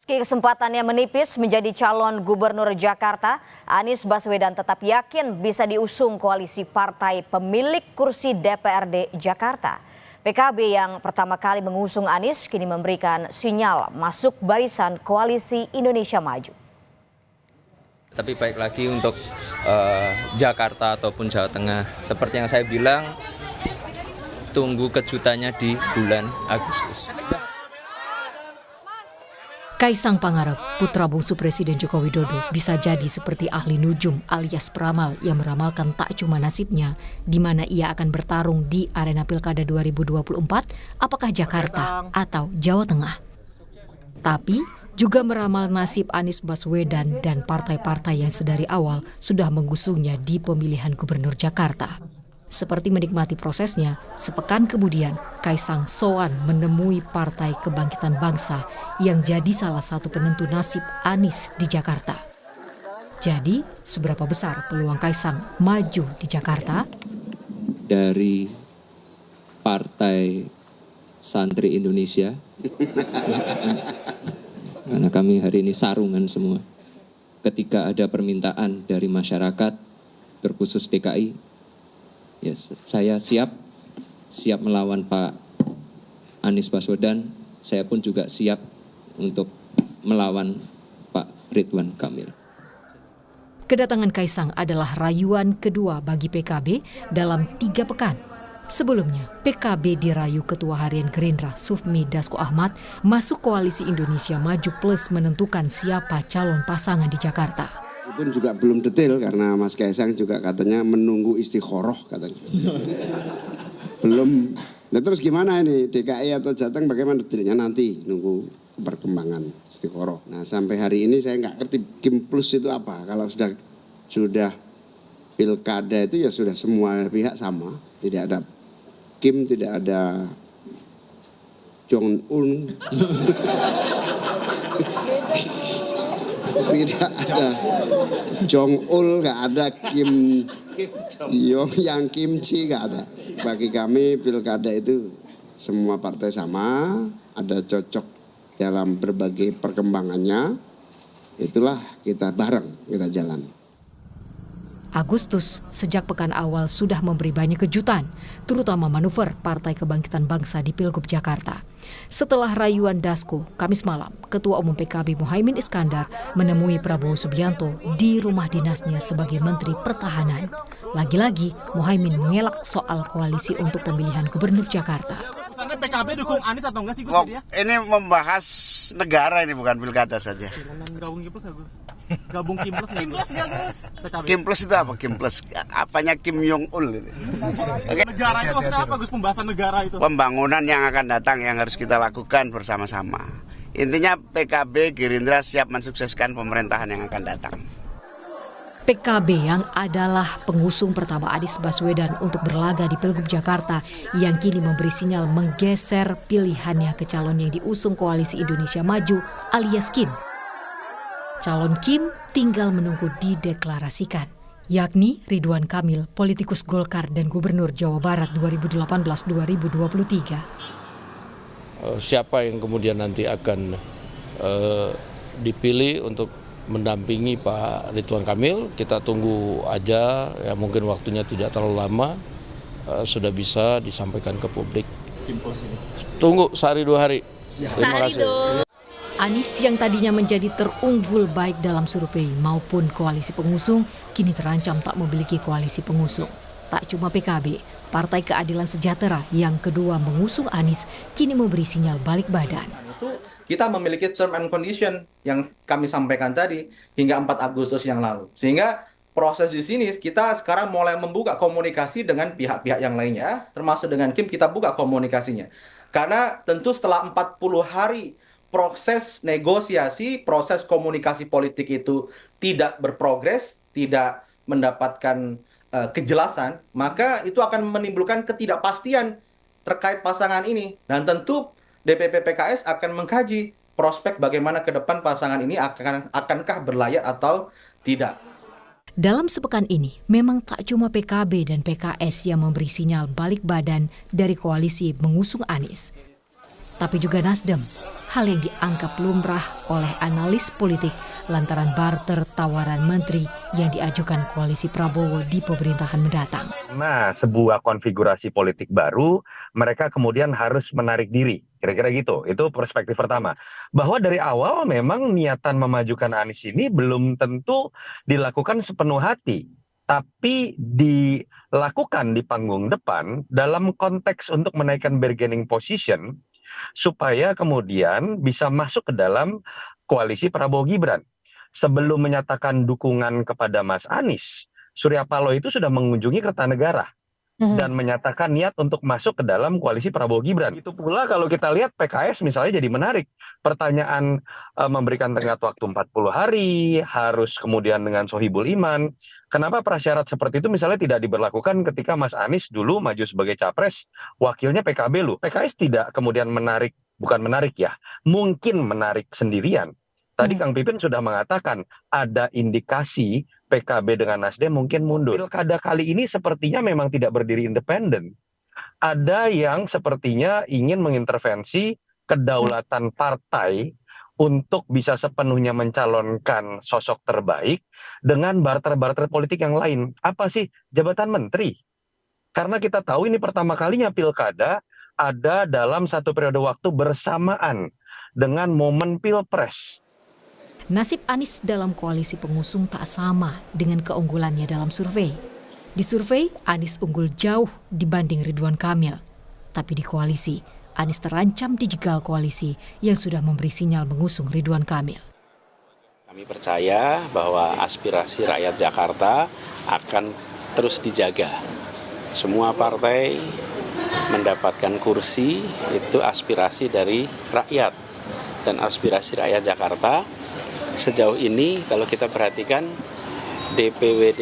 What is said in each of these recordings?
Kesempatannya menipis menjadi calon gubernur Jakarta, Anies Baswedan tetap yakin bisa diusung koalisi partai pemilik kursi DPRD Jakarta. PKB yang pertama kali mengusung Anies kini memberikan sinyal masuk barisan koalisi Indonesia Maju. Tapi baik lagi untuk Jakarta ataupun Jawa Tengah, seperti yang saya bilang, tunggu kejutannya di bulan Agustus. Kaisang Pangarep, putra bungsu Presiden Joko Widodo, bisa jadi seperti ahli nujum alias peramal yang meramalkan tak cuma nasibnya, di mana ia akan bertarung di arena Pilkada 2024, apakah Jakarta atau Jawa Tengah. Tapi juga meramal nasib Anies Baswedan dan partai-partai yang sedari awal sudah mengusungnya di pemilihan gubernur Jakarta. Seperti menikmati prosesnya, sepekan kemudian Kaisang soan menemui Partai Kebangkitan Bangsa yang jadi salah satu penentu nasib Anies di Jakarta. Jadi, seberapa besar peluang Kaisang maju di Jakarta? Dari Partai Santri Indonesia, karena kami hari ini sarungan semua. Ketika ada permintaan dari masyarakat, terkhusus DKI, yes, saya siap melawan Pak Anies Baswedan. Saya pun juga siap untuk melawan Pak Ridwan Kamil. Kedatangan Kaisang adalah rayuan kedua bagi PKB dalam 3 pekan. Sebelumnya, PKB dirayu Ketua Harian Gerindra Sufmi Dasko Ahmad masuk koalisi Indonesia Maju Plus menentukan siapa calon pasangan di Jakarta. Pun juga belum detail karena Mas Kaisang juga katanya menunggu istikharah katanya. Belum. Nah terus gimana ini DKI atau Jateng bagaimana detailnya nanti nunggu perkembangan istikharah. Nah sampai hari ini saya nggak ngerti Kim Plus itu apa. Kalau sudah pilkada itu ya sudah semua pihak sama. Tidak ada Kim, tidak ada Jong Un. Tidak ada Jong-ul, nggak ada Kim Yong yang kimchi, nggak ada. Bagi kami pilkada itu semua partai sama, ada cocok dalam berbagai perkembangannya, itulah kita bareng, kita jalan. Agustus, sejak pekan awal sudah memberi banyak kejutan, terutama manuver Partai Kebangkitan Bangsa di Pilgub Jakarta. Setelah rayuan Dasko, Kamis malam, Ketua Umum PKB Muhaimin Iskandar menemui Prabowo Subianto di rumah dinasnya sebagai Menteri Pertahanan. Lagi-lagi, Muhaimin mengelak soal koalisi untuk pemilihan Gubernur Jakarta. PKB dukung Anies atau enggak sih Gus? Ini membahas negara ini bukan pilkada saja. Gabung Kim Plus nih. Kim Plus itu apa? Kim Plus apanya Kim Jong Un ini? Negara itu maksudnya apa Gus, pembahasan negara itu? Pembangunan yang akan datang yang harus kita lakukan bersama-sama. Intinya PKB Gerindra siap mensukseskan pemerintahan yang akan datang. PKB yang adalah pengusung pertama Anies Baswedan untuk berlaga di Pilgub Jakarta yang kini memberi sinyal menggeser pilihannya ke calon yang diusung koalisi Indonesia Maju alias Kim. Calon Kim tinggal menunggu dideklarasikan, yakni Ridwan Kamil, politikus Golkar dan Gubernur Jawa Barat 2018-2023. Siapa yang kemudian nanti akan dipilih untuk mendampingi Pak Ridwan Kamil, kita tunggu aja, ya mungkin waktunya tidak terlalu lama, sudah bisa disampaikan ke publik. Tunggu sehari 2 hari. Terima kasih. Anies yang tadinya menjadi terunggul baik dalam survei maupun koalisi pengusung, kini terancam tak memiliki koalisi pengusung. Tak cuma PKB, Partai Keadilan Sejahtera yang kedua mengusung Anies kini memberi sinyal balik badan. Kita memiliki term and condition yang kami sampaikan tadi hingga 4 Agustus yang lalu. Sehingga proses di sini kita sekarang mulai membuka komunikasi dengan pihak-pihak yang lainnya, termasuk dengan Kim kita buka komunikasinya. Karena tentu setelah 40 hari proses negosiasi, proses komunikasi politik itu tidak berprogres, tidak mendapatkan kejelasan, maka itu akan menimbulkan ketidakpastian terkait pasangan ini. Dan tentu DPP PKS akan mengkaji prospek bagaimana ke depan pasangan ini akankah berlayar atau tidak. Dalam sepekan ini, memang tak cuma PKB dan PKS yang memberi sinyal balik badan dari koalisi mengusung Anies, tapi juga Nasdem, hal yang dianggap lumrah oleh analis politik lantaran barter tawaran menteri yang diajukan koalisi Prabowo di pemerintahan mendatang. Nah, sebuah konfigurasi politik baru, mereka kemudian harus menarik diri. Kira-kira gitu, itu perspektif pertama. Bahwa dari awal memang niatan memajukan Anies ini belum tentu dilakukan sepenuh hati, tapi dilakukan di panggung depan dalam konteks untuk menaikkan bargaining position, supaya kemudian bisa masuk ke dalam koalisi Prabowo Gibran. Sebelum menyatakan dukungan kepada Mas Anies, Surya Paloh itu sudah mengunjungi Kertanegara dan menyatakan niat untuk masuk ke dalam koalisi Prabowo Gibran. Itu pula kalau kita lihat PKS misalnya jadi menarik. Pertanyaan memberikan tenggat waktu 40 hari, harus kemudian dengan Sohibul Iman. Kenapa prasyarat seperti itu misalnya tidak diberlakukan ketika Mas Anies dulu maju sebagai capres, wakilnya PKB loh. PKS tidak kemudian menarik, bukan menarik ya, mungkin menarik sendirian. Tadi Kang Pipin sudah mengatakan ada indikasi PKB dengan Nasdem mungkin mundur. Pilkada kali ini sepertinya memang tidak berdiri independen. Ada yang sepertinya ingin mengintervensi kedaulatan partai untuk bisa sepenuhnya mencalonkan sosok terbaik dengan barter-barter politik yang lain. Apa sih? Jabatan menteri. Karena kita tahu ini pertama kalinya pilkada ada dalam satu periode waktu bersamaan dengan momen pilpres. Nasib Anies dalam koalisi pengusung tak sama dengan keunggulannya dalam survei. Di survei, Anies unggul jauh dibanding Ridwan Kamil. Tapi di koalisi, Anies terancam dijegal koalisi yang sudah memberi sinyal mengusung Ridwan Kamil. Kami percaya bahwa aspirasi rakyat Jakarta akan terus dijaga. Semua partai mendapatkan kursi, itu aspirasi dari rakyat. Dan aspirasi rakyat Jakarta sejauh ini kalau kita perhatikan DPW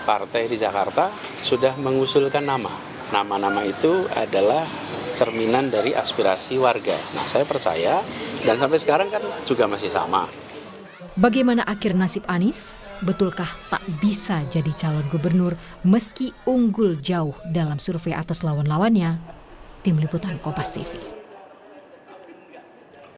partai di Jakarta sudah mengusulkan nama. Nama-nama itu adalah cerminan dari aspirasi warga. Nah, saya percaya dan sampai sekarang kan juga masih sama. Bagaimana akhir nasib Anies? Betulkah tak bisa jadi calon gubernur meski unggul jauh dalam survei atas lawan-lawannya? Tim Liputan Kompas TV.